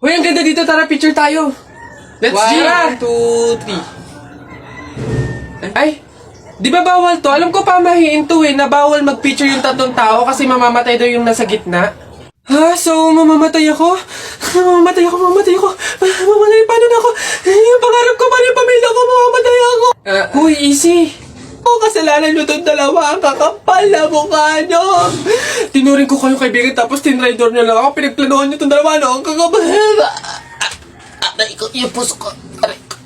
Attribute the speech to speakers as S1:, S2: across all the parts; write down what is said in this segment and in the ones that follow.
S1: Uy, ang ganda dito. Tara, picture tayo. Let's G!
S2: 1, 2, 3.
S1: Ay, di ba bawal to? Alam ko pamahiin to na bawal mag-picture yung tatlong tao kasi mamamatay daw yung nasa gitna. Ha? So, mamamatay ako? Mamamatay ako. Mamamatay, paano na ako? Yung pangarap ko, paano yung pamilya ko? Mamamatay ako. Uy, easy. Kasalanan nyo itong dalawa. Ang kakapal na mukha nyo. Tinuring ko kayong kaibigan tapos tinraidor nyo lang ako. Pinagplanuhan nyo itong dalawa. No? Ang kakapal.
S2: Aray ko, yung puso ko. Aray ko.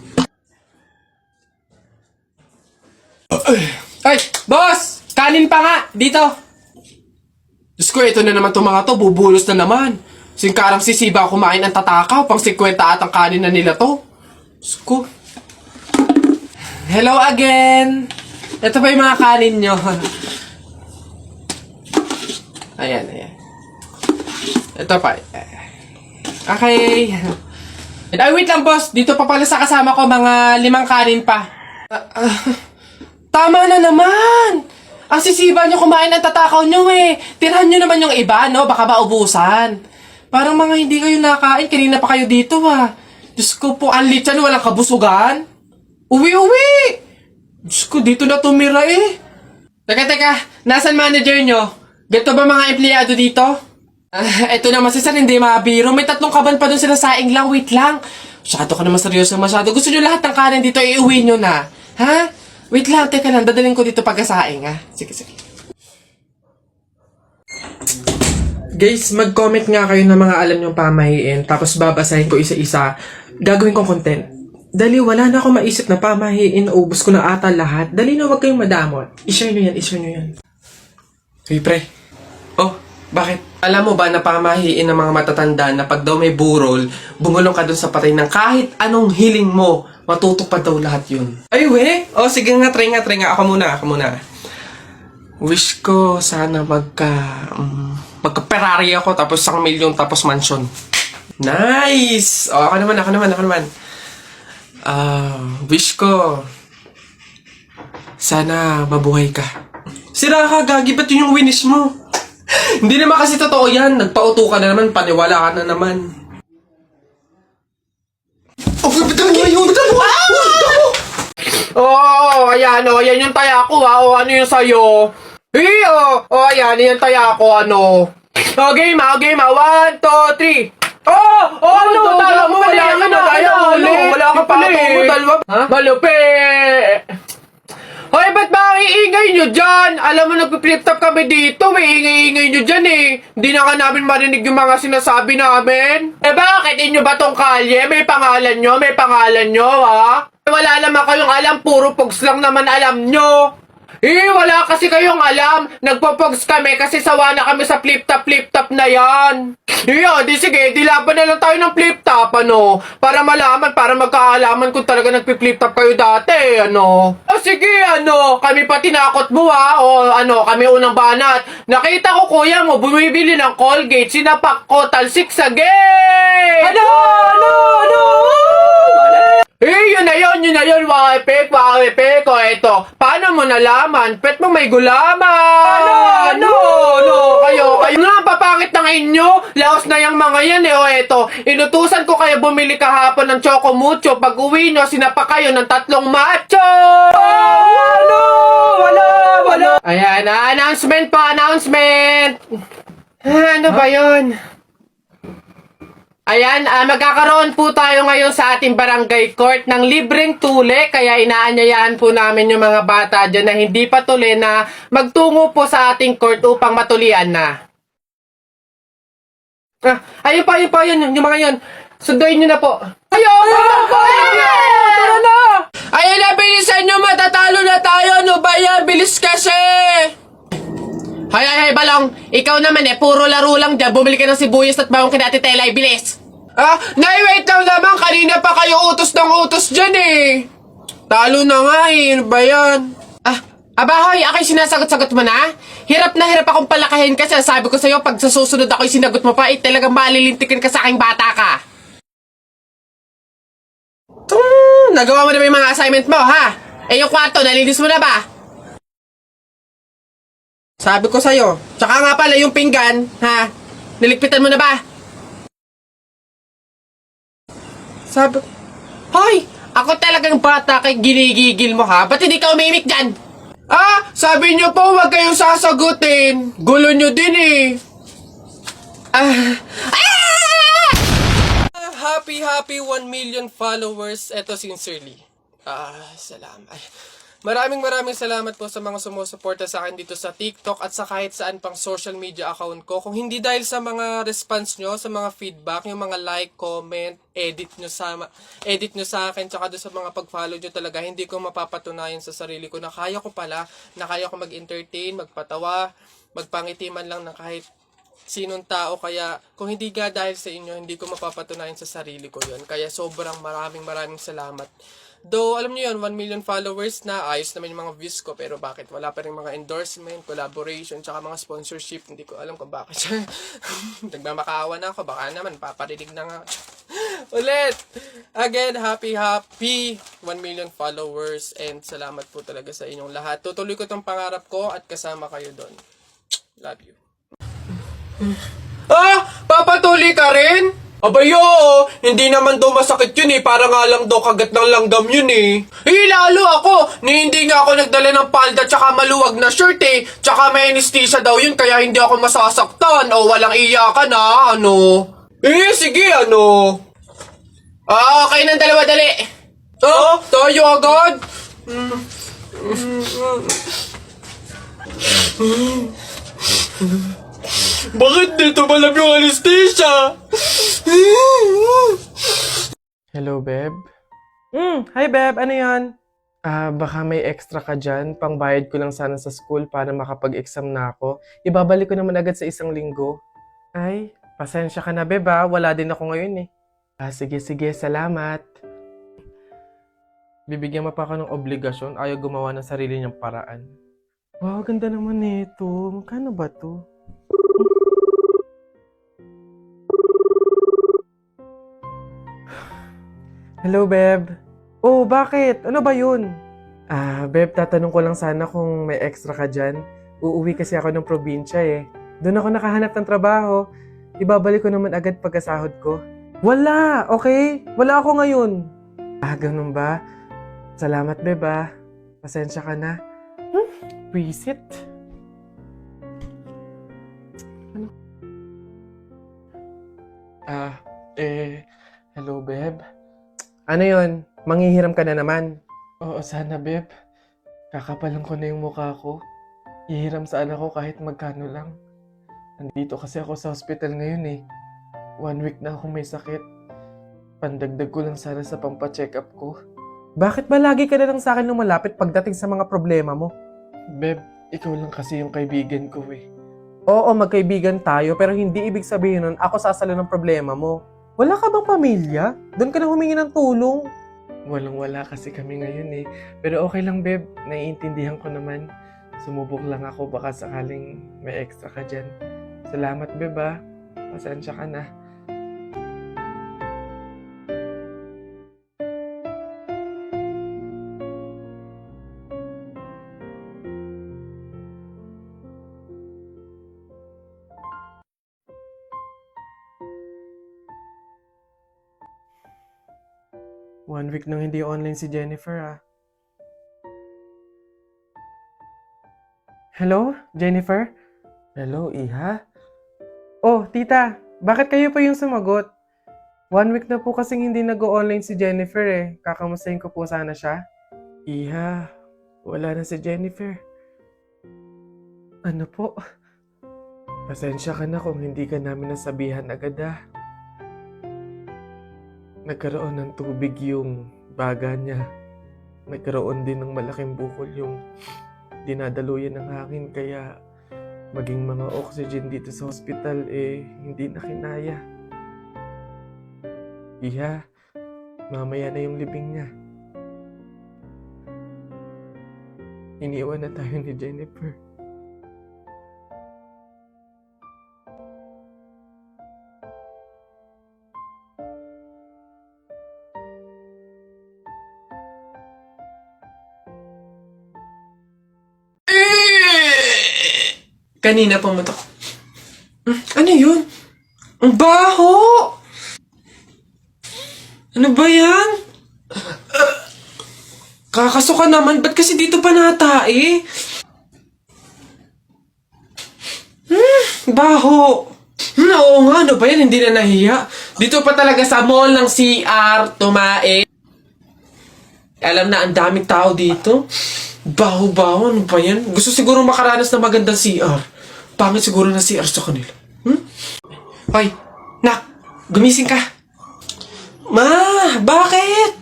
S1: Ay, boss! Kanin pa nga! Dito! Diyos ko, ito na naman itong mga to. Bubulos na naman. Singkarang sisiba kumain ang tatakaw. Pang 50 at ang kanin na nila to. Diyos ko. Hello again! Ito pa yung mga kanin nyo. Ayan. Ito pa. Okay. Ay, wait lang, boss. Dito pa pala sa kasama ko, mga 5 kanin pa. Tama na naman! Ang sisiba nyo kumain ng tatakaw nyo Tirahan nyo naman yung iba, no? Baka maubusan. Parang mga hindi kayo nakain. Kanina pa kayo dito, Diyos ko po, ang litsan, walang kabusugan. Uwi! Diyos ko, dito na tumira Teka. Nasaan manager nyo? Ganito ba mga empleyado dito? Eto naman si Sir, hindi mabiro. May 3 kaban pa dun sila saing lang. Wait lang. Masyado ka naman seryoso. Gusto nyo lahat ng kanin dito, iuwi nyo na. Ha? Wait lang, teka lang. Dadaling ko dito pagkasaing, ha? Sige. Guys, mag-comment nga kayo ng mga alam nyong pamahiin. Tapos babasahin ko isa-isa. Gagawin kong content. Dali, wala na akong maisip na pamahiin. Naubos ko na ata lahat. Dali na, huwag kayong madamot. I-share nyo yan. Hey, pre. Oh, bakit? Alam mo ba na pamahiin ng mga matatanda na pag daw may burol, bumulong ka dun sa patay ng kahit anong hiling mo, matutupad daw lahat yun. Ay, Oh, sige nga, try nga. Ako muna. Wish ko sana magka-Ferrari ako, tapos 1 milyon, tapos mansion. Nice! Oh, ako naman. Wish ko sana mabuhay ka. Sira ka, gagi, ba't yun yung wish mo? Hindi naman kasi totoo yan. Nagpauto ka na naman, paniwala ka na naman. Oh, bitawan mo yun! Ayan yung taya ko, ano yung sayo? Ayan yung taya ko, game, 1, 2, 3. Tala mo, wala ka pala Malupit! Hoy, ba't ba ang iingay nyo dyan? Alam mo, nagpi-flip top kami dito, ingay nyo dyan Hindi na ka namin marinig yung mga sinasabi namin. Bakit? Inyo ba tong kalye? May pangalan nyo, ha? Wala naman kayong alam, puro pogs lang naman alam nyo. Wala kasi kayong alam. Nagpo-pogs kami kasi sawa na kami sa flip-top na yan. Sige, laban na lang tayo ng flip-top, Para malaman, para magkaalaman kung talaga nagpi-flip-top kayo dati, Sige, kami pa tinakot mo, kami unang banat. Nakita ko, kuya mo, bumibili ng Colgate, sinapak ko, talsik sa gate! Yun na yun, wakipik, o eto. Paano mo nalaman? Pet mo may gulaman! Kayo nga, papangit ng inyo. Laos na yung mga yan, o eto. Inutusan ko kayo bumili kahapon ng Choco Mucho. Pag uwi nyo, sinapa kayo ng 3 macho! Wala! Ayan, announcement. Ano ba yun? Ayan, magkakaroon po tayo ngayon sa ating barangay court ng libreng tule, kaya inaanyayahan po namin yung mga bata dyan na hindi pa tuli na magtungo po sa ating court upang matulian na. Ayun pa, yung mga yun. Sunduin nyo na po. Ayun! Tara na! Ayun na, bilisan nyo, matatalo na tayo, bilis kasi! Hay, Balong, ikaw naman puro laro lang dyan, bumili ka ng sibuyas at bawang kina Ate Telay, bilis! Wait lang naman, kanina pa kayo utos ng utos dyan Talo na nga ano ba yan? Hoy, ako'y sinasagot-sagot mo na? Hirap na hirap akong palakahin kasi sabi ko sa'yo, pag sa susunod ako'y sinagot mo pa, talagang malilintikin ka sa aking bata ka. Nagawa mo na ba yung mga assignment mo, ha? Yung kwarto, nalinis mo na ba? Sabi ko sa'yo. Tsaka nga pala yung pinggan, ha? Niligpitan mo na ba? Sabi, Hoy! Ako talagang bata kay ginigigil mo ha? Ba't hindi ka umimik dyan? Sabi niyo po huwag kayong sasagutin. Gulo niyo din eh. Happy 1 million followers. Eto sincerely. Salamat. Maraming salamat po sa mga sumusuporta sa akin dito sa TikTok at sa kahit saan pang social media account ko. Kung hindi dahil sa mga response nyo, sa mga feedback, yung mga like, comment, edit nyo sa akin, tsaka doon sa mga pag-follow nyo talaga, hindi ko mapapatunayan sa sarili ko na kaya ko pala, na kaya ko mag-entertain, magpatawa, magpangiti man lang ng kahit sinong tao. Kaya kung hindi nga dahil sa inyo, hindi ko mapapatunayan sa sarili ko yun. Kaya sobrang maraming salamat. Though, alam niyo yun, 1 million followers na, ayos naman yung mga views ko, pero bakit wala pa rin mga endorsement, collaboration, tsaka mga sponsorship, hindi ko alam kung bakit. Nagmamakaawa na ako, baka naman, paparinig na nga. Ulit! Again, happy 1 million followers, and salamat po talaga sa inyong lahat. Tutuloy ko tong pangarap ko, at kasama kayo doon. Love you. Papatuloy ka rin? Abayo, hindi naman daw masakit yun eh. Para nga lang daw kagat ng langgam yun eh. Lalo ako. Hindi nga ako nagdala ng palda tsaka maluwag na shirt eh. Tsaka may anesthesia daw yun kaya hindi ako masasaktan. O walang iyakan ha, ano. Sige, ano. Okay ng dalawa, dali. Tayo agad. Bakit dito malam yung anesthesia? Hello, Beb? Hi, Beb. Ano yan? Baka may extra ka dyan. Pangbayad ko lang sana sa school para makapag-exam na ako. Ibabalik ko naman agad sa 1 linggo. Ay, pasensya ka na, Beb ha. Wala din ako ngayon eh. Sige. Salamat. Bibigyan mo pa ako ng obligasyon. Ayaw gumawa ng sarili niyang paraan. Wow, ganda naman nito. Magkano ba to? Hello, Beb. Oh, bakit? Ano ba yun? Beb, tatanong ko lang sana kung may extra ka dyan. Uuwi kasi ako ng probinsya eh. Doon ako nakahanap ng trabaho. Ibabalik ko naman agad pagkasahod ko. Wala, okay? Wala ako ngayon. Ganun ba? Salamat, Beb Pasensya ka na. Visit? Ano? Hello, Beb. Ano yun? Manghihiram ka na naman? Oo, sana, Beb. Kakapalan ko na yung mukha ko. Ihiram sa anak ko kahit magkano lang. Nandito kasi ako sa hospital ngayon eh. 1 week na akong may sakit. Pandagdag ko lang sana sa pampacheck up ko. Bakit ba lagi ka na lang sa akin lumalapit pagdating sa mga problema mo? Beb, ikaw lang kasi yung kaibigan ko eh. Oo, magkaibigan tayo pero hindi ibig sabihin nun ako sasalo ng problema mo. Wala ka bang pamilya? Doon ka na humingi ng tulong. Walang-wala kasi kami ngayon eh. Pero okay lang, Beb. Naiintindihan ko naman. Sumubok lang ako baka sakaling may extra ka dyan. Salamat, Beb Pasensya ka na. One week nang hindi online si Jennifer Hello, Jennifer? Hello, Iha? Oh, tita, bakit kayo pa yung sumagot? 1 week na po kasing hindi nag-online si Jennifer eh. Kakamustahin ko po sana siya. Iha, wala na si Jennifer. Ano po? Pasensya ka na kung hindi ka namin nasabihan agad Nagkaroon ng tubig yung baga niya. Nagkaroon din ng malaking bukol yung dinadaluyan ng hangin kaya maging mga oxygen dito sa hospital hindi na kinaya. Iha, mamaya na yung libing niya. Iniwan na tayo ni Jennifer. Kanina pumutok. Ano yun? Ang baho!
S3: Ano ba yan? Kakasuka naman, ba't kasi dito pa natae? Baho. Oo nga, ano ba yan? Hindi na nahiya. Dito pa talaga sa mall ng CR, tumae. Alam na, ang daming tao dito. Baho-baho, ano ba yan? Gusto siguro makaranas ng magandang CR. Pangit siguro na CR sa kanila. Hoy, nak, gumising ka. Ma, bakit?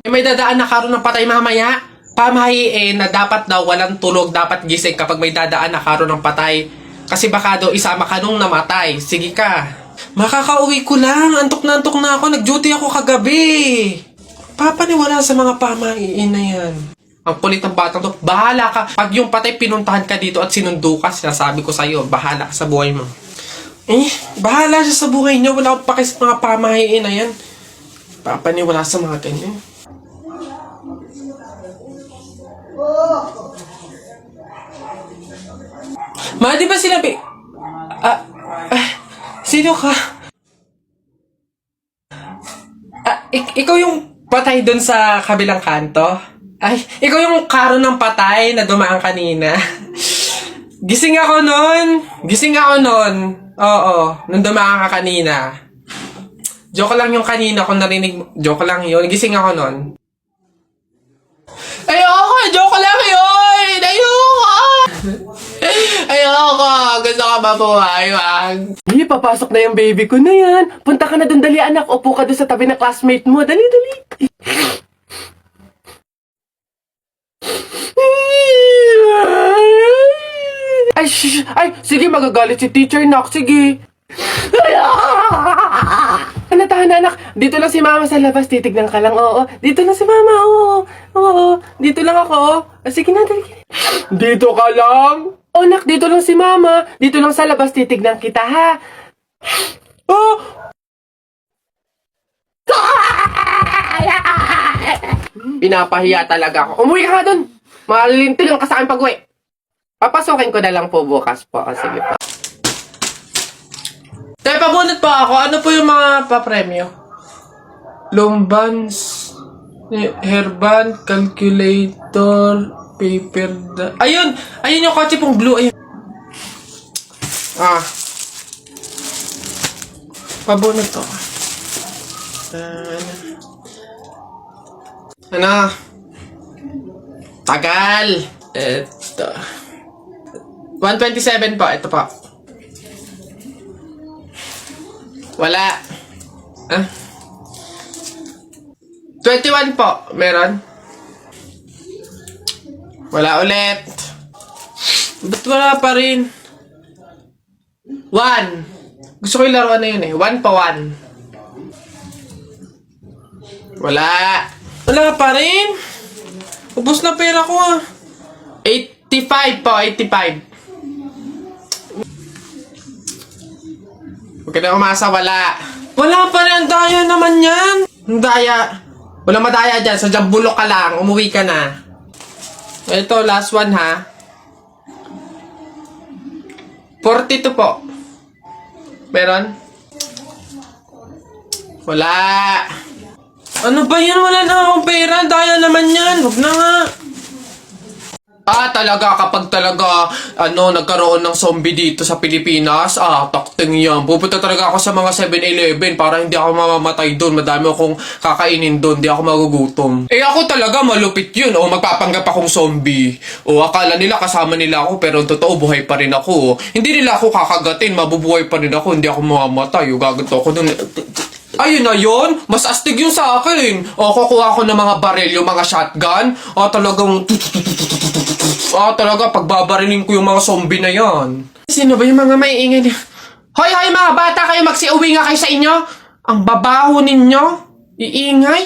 S3: May dadaan na karon ng patay mamaya. Pamahiin na dapat daw walang tulog, dapat gising kapag may dadaan na karon ng patay. Kasi baka daw isama ka nung namatay. Sige ka. Makakauwi ko lang. Antok na ako. Nag-duty ako kagabi. Papaniwala sa mga pamahiin na yan. Ang kulit ng batang to. Bahala ka. Pag yung patay pinuntahan ka dito at sinundo ka, sinasabi ko sa'yo, bahala ka sa buhay mo. Bahala siya sa buhay niya. Wala akong paki sa mga pamahiin na yan. Papaniwala sa mga ganyan. Ma, di ba sinabi? Sino ka? Ikaw yung patay dun sa kabilang kanto? Ay, ikaw yung karo ng patay na dumaan kanina. Gising ako nun. Oo, nung dumaan ka kanina. Joke lang yung kanina kung narinig mo. Joke lang yun. Gising ako nun. Ayoko! Joke lang yun! Ayoko! Gusto ka mabuhay, wag.
S1: Papasok na yung baby ko na yan. Punta ka na dun, dali anak. Upo ka dun sa tabi ng classmate mo. Dali. Ay, shh! Ay, sige, magagalit si teacher, nak. Sige. Tahan, anak. Dito lang si mama sa labas. Titignan ka lang, oo. Dito lang si mama, oo. Oo, dito lang ako. Sige na, dali. Dito ka lang? Oh, nak, dito lang si mama. Dito lang sa labas. Titignan kita, ha? Oh! Pinapahiya talaga ako. Umuwi ka nga dun. Malilintil lang ka sa akin pag-uwi. Papasukin ko na lang po bukas po. Sige po.
S3: Tayo, pabunot pa ako. Ano po yung mga papremyo? Lombans, hairband, calculator, paper Ayun! Ayun yung kotse pong blue. Ayun. Pabunot to. Ano? Tagal! Ito. 127 po. Ito po. Wala. 21 po. Meron? Wala ulit. Ba't wala pa rin? 1. Gusto ko yung laruan na yun eh. 1 pa 1. Wala. Wala pa rin. Ubus na pera ko 85 po. 85. Huwag ka na umasa, wala. Wala pa rin, ang daya naman yan. Ang daya. Walang madaya dyan, sa bulok ka lang, umuwi ka na. Ito, last one ha. 42 po. Meron? Wala. Ano ba yan? Wala na akong pera. Daya naman yan. Huwag na nga. Talaga, kapag talaga, nagkaroon ng zombie dito sa Pilipinas, takting yan. Pupunta talaga ako sa mga 7-Eleven para hindi ako mamamatay doon. Madami akong kakainin doon, hindi ako magugutom. Ako talaga, malupit yun. Magpapanggap akong zombie. Akala nila kasama nila ako, pero totoo, buhay pa rin ako. Hindi nila ako kakagatin, mabubuhay pa rin ako, hindi ako mamamatay. Gaganto ako doon. Ayun na yun, mas astig yung sa akin. Kukuha ko ng mga baril, yung mga shotgun. Talaga, pagbabarilin ko yung mga zombie na yan. Sino ba yung mga maiingay niya? Hoy, mga bata kayo, magsiuwi nga kayo sa inyo. Ang babaho ninyo. Iingay.